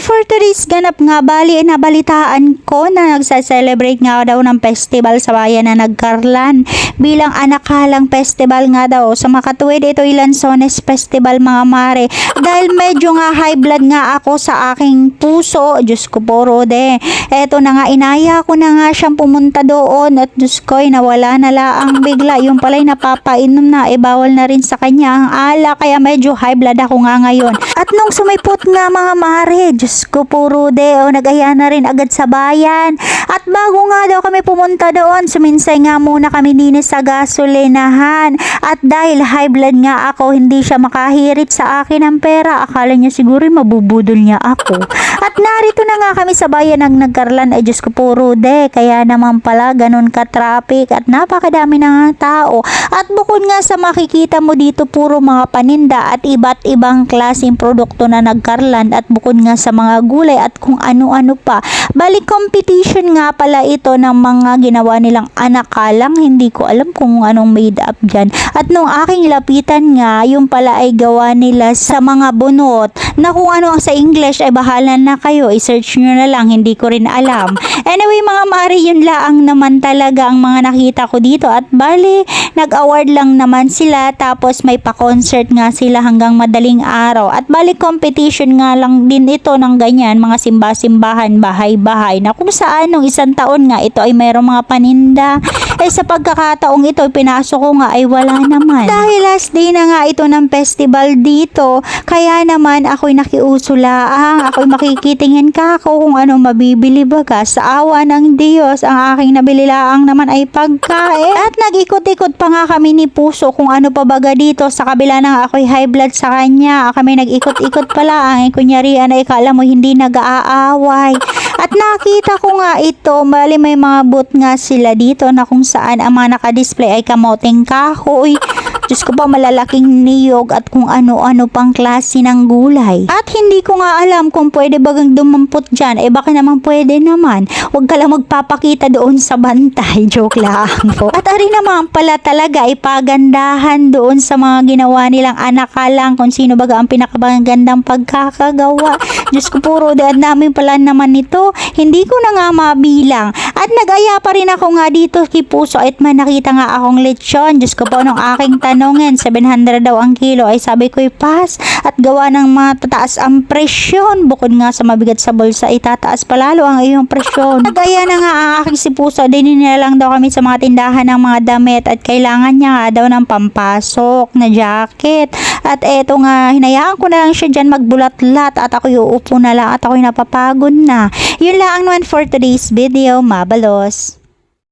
for today's ganap nga, bali nabalitaan ko na nagsa-celebrate nga daw ng festival sa bayan na Nagkarlan. Bilang Anakalang Festival nga daw. Sa makatuwid, ito Lanzones Festival mga mare. Dahil medyo nga high blood nga ako sa aking puso. Diyos ko po, Rode. Eto na nga, inaya ko na nga siyang pumunta doon. At Diyos ko, nawala na laang bigla. Yung pala'y napapainom na, bawal na rin sa kanya ang ala. Kaya medyo high blood ako nga ngayon. At nung sumipot nga mga mare, Diyos ko po, Rode. Nag-aya na rin agad sa bayan. At bago nga daw kami pumunta doon, suminsay nga muna kami dinis sa gasolinahan. At dahil high blood nga ako, hindi siya makahirit sa akin ng pera. Akala niya siguro mabubudol niya ako. At narito na nga kami sa bayan ng Nagkarlan. Ay Diyos ko po, Rode. Kaya naman pala ganun ka-traffic at napakadami na nga tao. At bukod nga sa makikita mo dito, puro mga paninda at iba't ibang klaseng produkto na Nagkarlan. At bukod nga sa mga gulay at kung ano-ano pa. Balik competition nga pala ito ng mga ginawa nilang Anakalang. Hindi ko alam kung anong made up dyan. At nung aking lapitan nga, yung pala ay gawa nila sa mga bunot. Na kung ano ang sa English ay bahala na kayo. I-search nyo na lang. Hindi ko rin alam. Anyway mga mari, yun laang naman talaga ang mga nakita ko dito. At bali, nag-award lang naman sila. Tapos may pa-concert nga sila hanggang madaling araw. At bali competition nga lang din ito ng ganyan. Mga simba-simbahan, bahay-bahay. Na kung saan nung isang taon nga ito ay mayroong mga paninda. Sa pagkakataong ito, pinasok ko nga ay wala naman. Dahil last day na nga ito ng festival dito, kaya naman ako'y nakiusulaang, ako'y makikitingin ka ako kung anong mabibili baga. Sa awa ng Diyos, ang aking nabililaang naman ay pagkain. At nag-ikot-ikot pa nga kami ni Puso kung ano pa baga dito. Sa kabila na ako'y high blood sa kanya, kami nag-ikot-ikot pala. Ang kunyarian ay kala mo hindi nag-aaway. At nakita ko nga ito, bali may mga booth nga sila dito na kung saan ang mga nakadisplay ay kamoting kahoy. Diyos ko pa, malalaking niyog at kung ano-ano pang klase ng gulay. At hindi ko nga alam kung pwede bagang dumampot dyan. Baka naman pwede naman. Huwag ka lang magpapakita doon sa bantay. Joke lang po. At ari naman pala talaga ipagandahan doon sa mga ginawa nilang Anakalang kung sino baga ang pinakabagandang pagkakagawa. Diyos ko puro, at namin pala naman nito. Hindi ko na nga mabilang. At nag-aya pa rin ako nga dito kay Puso at may nakita nga akong lechon. Diyos ko po, nung aking tanongin, 700 daw ang kilo, ay sabi ko'y pass. At gawa ng matataas ang presyon. Bukod nga sa mabigat sa bulsa, itataas palalo ang iyong presyon. Nag-aya na nga ang aking si Puso. Dinila lang daw kami sa mga tindahan ng mga damit at kailangan niya nga daw ng pampasok na jacket. At eto nga, hinayaan ko na lang siya dyan magbulat-lat at ako'y uupo na lang at ako'y napapagod na. Yun lang naman for today's video. Mabalos.